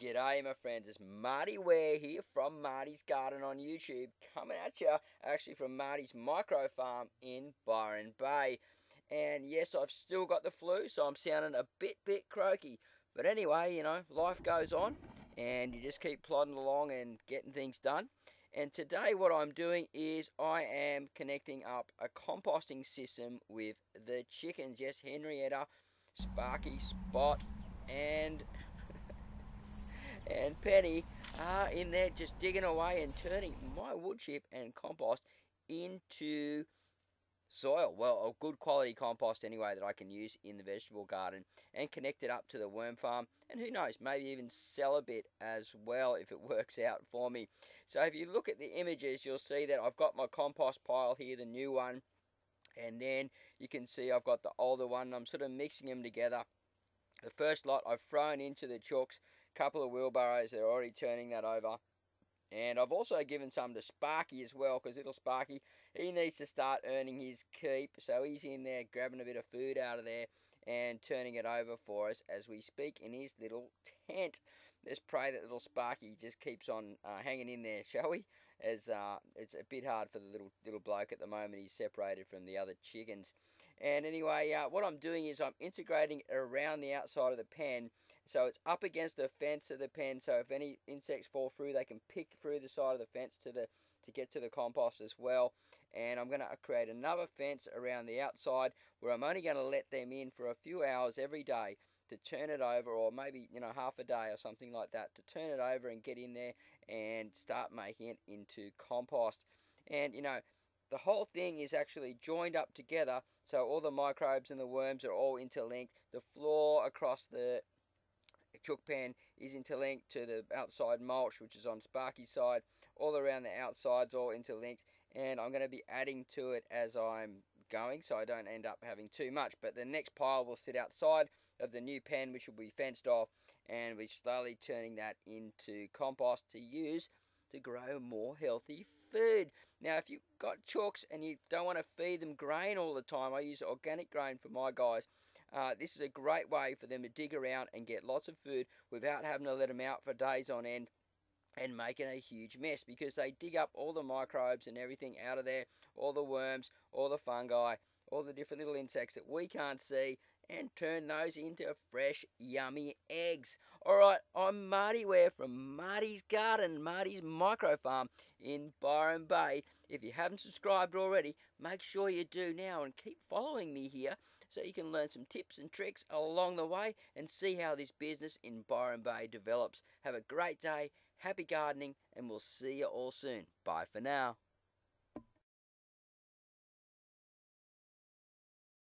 G'day my friends, it's Marty Ware here from Marty's Garden on YouTube, coming at you actually from Marty's micro farm in Byron Bay. And yes, I've still got the flu, so I'm sounding a bit croaky. But anyway, life goes on and you just keep plodding along and getting things done. And today what I'm doing is I am connecting up a composting system with the chickens. Yes, Henrietta, Sparky, Spot, and Penny are in there just digging away and turning my wood chip and compost into soil. Well, a good quality compost anyway that I can use in the vegetable garden and connect it up to the worm farm. And who knows, maybe even sell a bit as well if it works out for me. So if you look at the images, you'll see that I've got my compost pile here, the new one. And then you can see I've got the older one. I'm sort of mixing them together. The first lot I've thrown into the chooks, couple of wheelbarrows, they're already turning that over. And I've also given some to Sparky as well, because little Sparky, he needs to start earning his keep. So he's in there grabbing a bit of food out of there and turning it over for us as we speak in his little tent. Let's pray that little Sparky just keeps on hanging in there, shall we? As it's a bit hard for the little bloke at the moment. He's separated from the other chickens. And anyway, what I'm doing is I'm integrating it around the outside of the pen, so it's up against the fence of the pen, so if any insects fall through, they can pick through the side of the fence to get to the compost as well. And I'm going to create another fence around the outside where I'm only going to let them in for a few hours every day to turn it over, or maybe half a day or something like that, to turn it over and get in there and start making it into compost. And the whole thing is actually joined up together, so all the microbes and the worms are all interlinked. The floor across the chook pen is interlinked to the outside mulch, which is on Sparky's side. All around the outside's all interlinked, and I'm going to be adding to it as I'm going, so I don't end up having too much. But the next pile will sit outside of the new pen, which will be fenced off, and we're slowly turning that into compost to use to grow more healthy food. Now, if you've got chooks and you don't want to feed them grain all the time, I use organic grain for my guys. This is a great way for them to dig around and get lots of food without having to let them out for days on end and making a huge mess, because they dig up all the microbes and everything out of there, all the worms, all the fungi, all the different little insects that we can't see, and turn those into fresh, yummy eggs. Alright, I'm Marty Ware from Marty's Garden, Marty's Micro Farm in Byron Bay. If you haven't subscribed already, make sure you do now and keep following me here so you can learn some tips and tricks along the way and see how this business in Byron Bay develops. Have a great day, happy gardening, and we'll see you all soon. Bye for now.